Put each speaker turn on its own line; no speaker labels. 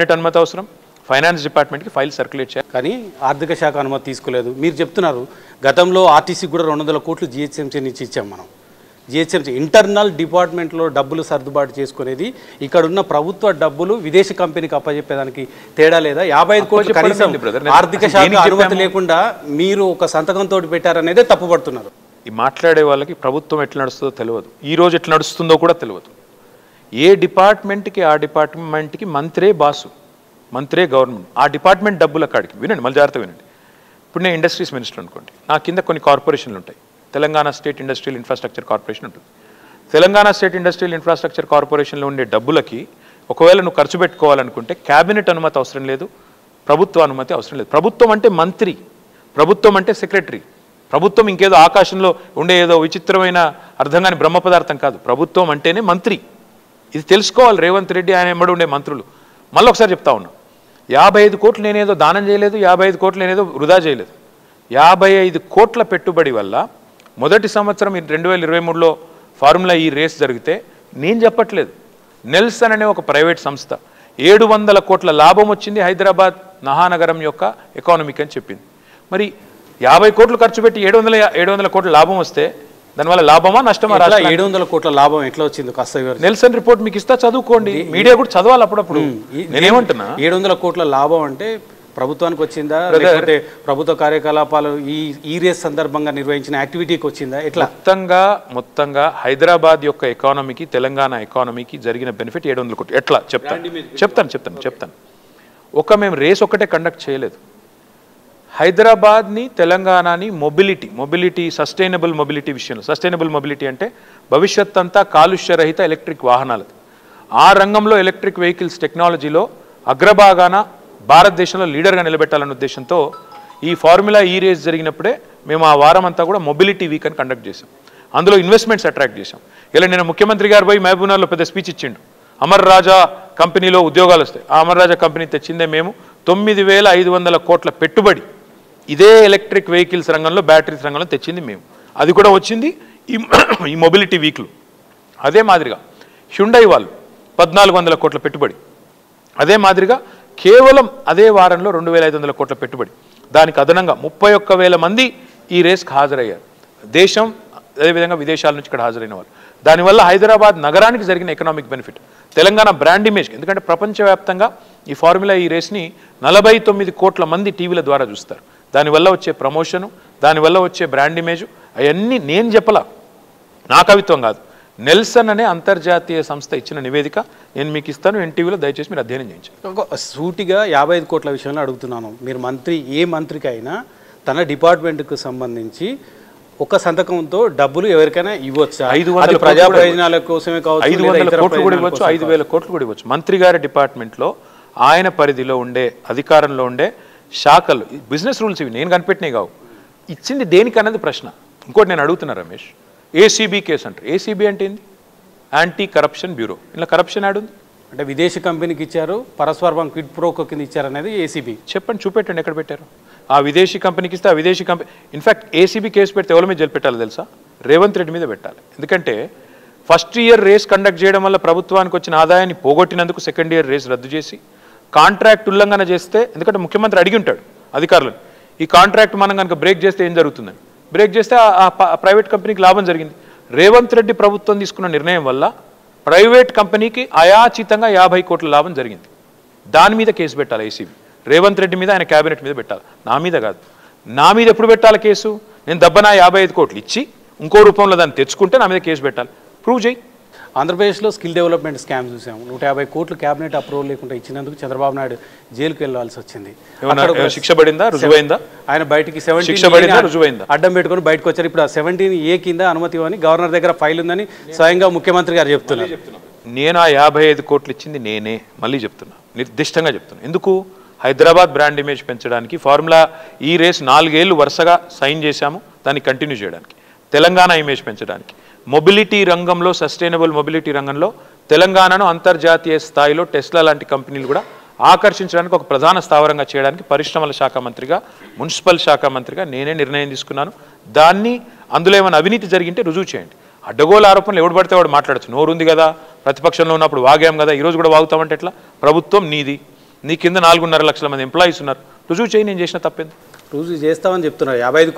అనుమతి అవసరం. ఫైనాన్స్ డిపార్ట్మెంట్కి ఫైల్ సర్క్యులేట్ చేయాలి.
కానీ ఆర్థిక శాఖ అనుమతి తీసుకోలేదు. మీరు చెప్తున్నారు గతంలో ఆర్టీసీ కూడా 200 కోట్లు జిహెచ్ఎంసీ నుంచి ఇచ్చాం మనం. జిహెచ్ఎంసీ ఇంటర్నల్ డిపార్ట్మెంట్లో డబ్బులు సర్దుబాటు చేసుకునేది, ఇక్కడున్న ప్రభుత్వ డబ్బులు విదేశీ కంపెనీకి అప్పచెప్పేదానికి తేడా లేదా? 55 కోట్లు కనీసం ఆర్థిక శాఖ అనుమతి లేకుండా మీరు ఒక సంతకంతో పెట్టారనేదే తప్పుపడుతున్నారు.
ఈ మాట్లాడే వాళ్ళకి ప్రభుత్వం ఎట్లా నడుస్తుందో తెలియదు, ఈ రోజు ఎట్లా నడుస్తుందో కూడా తెలియదు. ఏ డిపార్ట్మెంట్కి ఆ డిపార్ట్మెంట్కి మంత్రే బాసు, మంత్రే గవర్నమెంట్. ఆ డిపార్ట్మెంట్ డబ్బులు అక్కడికి వినండి, మళ్ళీ జాగ్రత్త వినండి. ఇప్పుడు నేను ఇండస్ట్రీస్ మినిస్టర్ అనుకోండి, నా కింద కొన్ని కార్పొరేషన్లు ఉంటాయి. Telangana state industrial infrastructure corporation ఉంటుంది. తెలంగాణ స్టేట్ ఇండస్ట్రియల్ ఇన్ఫ్రాస్ట్రక్చర్ కార్పొరేషన్లో ఉండే డబ్బులకి ఒకవేళ నువ్వు ఖర్చు పెట్టుకోవాలనుకుంటే క్యాబినెట్ అనుమతి అవసరం లేదు, ప్రభుత్వ అనుమతి అవసరం లేదు. ప్రభుత్వం అంటే మంత్రి, ప్రభుత్వం అంటే సెక్రటరీ. ప్రభుత్వం ఇంకేదో ఆకాశంలో ఉండే ఏదో విచిత్రమైన అర్థం కాని బ్రహ్మ పదార్థం కాదు. ప్రభుత్వం అంటేనే మంత్రి. ఇది తెలుసుకోవాలి రేవంత్ రెడ్డి, ఆయన ఎంబడి ఉండే మంత్రులు. మళ్ళీ ఒకసారి చెప్తా ఉన్నా, 55 కోట్లు నేనేదో దానం చేయలేదు, 55 కోట్లు నేనేదో వృధా చేయలేదు. 55 కోట్ల పెట్టుబడి వల్ల మొదటి సంవత్సరం 2023లో ఫార్ములా ఈ రేస్ జరిగితే నేను చెప్పట్లేదు, నెల్సన్ అనే ఒక ప్రైవేట్ సంస్థ 700 కోట్ల లాభం వచ్చింది హైదరాబాద్ మహానగరం యొక్క ఎకానమీకి అని చెప్పింది. మరి 50 కోట్లు ఖర్చు పెట్టి 700 కోట్ల లాభం వస్తే దానివల్ల లాభమా నష్టమా?
700 కోట్ల లాభం ఎట్లా వచ్చింది కాస్త
నెల్సన్ రిపోర్ట్ మీకు ఇస్తా, చదువుకోండి. మీడియా కూడా చదవాలి అప్పుడప్పుడు. నేనేమంటున్నా,
700 కోట్ల లాభం అంటే ప్రభుత్వానికి వచ్చిందా, లేకపోతే ప్రభుత్వ కార్యకలాపాలు ఈ రేస్ సందర్భంగా నిర్వహించిన యాక్టివిటీకి వచ్చిందా? ఎట్లా
మొత్తంగా హైదరాబాద్ యొక్క ఎకానమీకి, తెలంగాణ ఎకానమీకి జరిగిన బెనిఫిట్ 700 కోట్లు. ఎట్లా చెప్తాను. మేము రేస్ ఒకటే కండక్ట్ చేయలేదు. హైదరాబాద్ని, తెలంగాణని మొబిలిటీ సస్టైనబుల్ మొబిలిటీ విషయంలో, సస్టైనబుల్ మొబిలిటీ అంటే భవిష్యత్ అంతా కాలుష్యరహిత ఎలక్ట్రిక్ వాహనాలు. ఆ రంగంలో ఎలక్ట్రిక్ వెహికల్స్ టెక్నాలజీలో అగ్రభాగాన భారతదేశంలో లీడర్గా నిలబెట్టాలనే ఉద్దేశంతో ఈ ఫార్ములా ఈ రేస్ జరిగినప్పుడే మేము ఆ వారం అంతా కూడా మొబిలిటీ వీక్ అని కండక్ట్ చేసాం. అందులో ఇన్వెస్ట్మెంట్స్ అట్రాక్ట్ చేసాం. ఇలా నేను ముఖ్యమంత్రి గారు పోయి మహబూబ్నగర్లో పెద్ద స్పీచ్ ఇచ్చిండు, అమర్ రాజా కంపెనీలో ఉద్యోగాలు వస్తాయి. ఆ అమర్ రాజా కంపెనీ తెచ్చిందే మేము 9,500 కోట్ల పెట్టుబడి ఇదే ఎలక్ట్రిక్ వెహికల్స్ రంగంలో, బ్యాటరీస్ రంగంలో తెచ్చింది మేము. అది కూడా వచ్చింది ఈ మొబిలిటీ వీక్లు. అదే మాదిరిగా హ్యుండై వాళ్ళు 1,400 కోట్ల పెట్టుబడి. అదే మాదిరిగా కేవలం అదే వారంలో 2,500 కోట్ల పెట్టుబడి. దానికి అదనంగా 31,000 మంది ఈ రేస్కి హాజరయ్యారు. దేశం అదేవిధంగా విదేశాల నుంచి ఇక్కడ హాజరైన వాళ్ళు. దానివల్ల హైదరాబాద్ నగరానికి జరిగిన economic benefit, Telangana brand image. ఎందుకంటే ప్రపంచవ్యాప్తంగా ఈ ఫార్ములా ఈ రేస్ని 49 కోట్ల మంది టీవీల ద్వారా చూస్తారు. దానివల్ల వచ్చే ప్రమోషను, దానివల్ల వచ్చే బ్రాండ్ ఇమేజు అవన్నీ నేను చెప్పలా, నా కవిత్వం కాదు. నెల్సన్ అనే అంతర్జాతీయ సంస్థ ఇచ్చిన నివేదిక నేను మీకు ఇస్తాను, ఎన్టీవీలో దయచేసి మీరు అధ్యయనం చేయించండి.
సూటిగా 55 కోట్ల విషయంలో అడుగుతున్నాను. మీరు ఏ మంత్రికి అయినా తన డిపార్ట్మెంట్కు సంబంధించి ఒక సంతకంతో డబ్బులు ఎవరికైనా ఇవ్వచ్చా?
500
ప్రజా ప్రయోజనాల కోసమే కావచ్చు,
500 కోట్లు కూడా ఇవ్వచ్చు, 5,000 కోట్లు కూడా ఇవ్వచ్చు. మంత్రి గారి డిపార్ట్మెంట్లో ఆయన పరిధిలో ఉండే, అధికారంలో ఉండే శాఖలు, బిజినెస్ రూల్స్ ఇవి నేను కనిపెట్టినవి కావు. ఇచ్చింది దేనికి అన్నది ప్రశ్న. ఇంకోటి నేను అడుగుతున్నా రమేష్, ఏసీబీ కేసు అంటారు. ఏసీబీ అంటే ఏంది? Anti corruption bureau. ఇలా కరప్షన్ ఆడుంది
అంటే విదేశీ కంపెనీకి ఇచ్చారు, పరస్పరం క్విడ్ ప్రోకో కింద ఇచ్చారనేది ఏసీబీ.
చెప్పండి, చూపెట్టండి ఎక్కడ పెట్టారు. ఆ విదేశీ కంపెనీకి ఇస్తే ఆ విదేశీ కంపెనీ, ఇన్ఫ్యాక్ట్ ఏసీబీ కేసు పెడితే ఎవరి మీద జైలు పెట్టాలో తెలుసా? రేవంత్ రెడ్డి మీద పెట్టాలి. ఎందుకంటే ఫస్ట్ ఇయర్ రేస్ కండక్ట్ చేయడం వల్ల ప్రభుత్వానికి వచ్చిన ఆదాయాన్ని పోగొట్టినందుకు సెకండ్ ఇయర్ రేస్ రద్దు చేసి, కాంట్రాక్ట్ ఉల్లంఘన చేస్తే, ఎందుకంటే ముఖ్యమంత్రి అడిగి ఉంటాడు అధికారులను, ఈ కాంట్రాక్ట్ మనం కనుక బ్రేక్ చేస్తే ఏం జరుగుతుందని. బ్రేక్ చేస్తే ఆ ప్రైవేట్ కంపెనీకి లాభం జరిగింది. రేవంత్ రెడ్డి ప్రభుత్వం తీసుకున్న నిర్ణయం వల్ల ప్రైవేట్ కంపెనీకి అయాచితంగా 50 కోట్ల లాభం జరిగింది. దాని మీద కేసు పెట్టాలి ఏసీబీ. రేవంత్ రెడ్డి మీద, ఆయన క్యాబినెట్ మీద పెట్టాలి, నా మీద కాదు. నా మీద ఎప్పుడు పెట్టాలి కేసు? నేను దబ్బనా 55 కోట్లు ఇచ్చి ఇంకో రూపంలో దాన్ని తెచ్చుకుంటే నా మీద కేసు పెట్టాలి. ప్రూవ్ చేయి.
ఆంధ్రప్రదేశ్లో స్కిల్ డెవలప్మెంట్ స్కామ్ చూసాము. 150 కోట్లు క్యాబినెట్ అప్రూవల్ లేకుండా ఇచ్చినందుకు చంద్రబాబు నాయుడు జైలుకి వెళ్ళాల్సి వచ్చింది.
శిక్ష పడిందా? రుజువైందా?
ఆయన బయటికి 17 అడ్డం పెట్టుకుని బయటకు వచ్చారు. ఇప్పుడు 17A కింద అనుమతి ఇవ్వని గవర్నర్ దగ్గర ఫైల్ ఉందని స్వయంగా ముఖ్యమంత్రి గారు చెప్తున్నారు.
నేను ఆ 55 కోట్లు ఇచ్చింది నేనే. మళ్ళీ చెప్తున్నా, నిర్దిష్టంగా చెప్తున్నా. ఎందుకు? హైదరాబాద్ బ్రాండ్ ఇమేజ్ పెంచడానికి, ఫార్ములా ఈ రేస్ 4 ఏళ్ళు వరుసగా సైన్ చేశాము, దాన్ని కంటిన్యూ చేయడానికి, తెలంగాణ ఇమేజ్ పెంచడానికి, మొబిలిటీ రంగంలో, సస్టైనబుల్ మొబిలిటీ రంగంలో తెలంగాణను అంతర్జాతీయ స్థాయిలో టెస్లా లాంటి కంపెనీలు కూడా ఆకర్షించడానికి ఒక ప్రధాన స్థావరంగా చేయడానికి పరిశ్రమల శాఖ మంత్రిగా, మున్సిపల్ శాఖ మంత్రిగా నేనే నిర్ణయం తీసుకున్నాను. దాన్ని అందులో ఏమైనా అవినీతి జరిగింటే రుజువు చేయండి. అడ్డగోలు ఆరోపణలు ఎవడు పడితే వాడు మాట్లాడచ్చు. నోరుంది కదా, ప్రతిపక్షంలో ఉన్నప్పుడు వాగాం కదా, ఈరోజు కూడా వాగుతామంటే ఎట్లా? ప్రభుత్వం నీది, నీ కింద 4.5 లక్షల మంది ఎంప్లాయీస్ ఉన్నారు, రుజువు చేయి నేను చేసిన తప్పేంది.
రుజువు చేస్తామని చెప్తున్నారు 55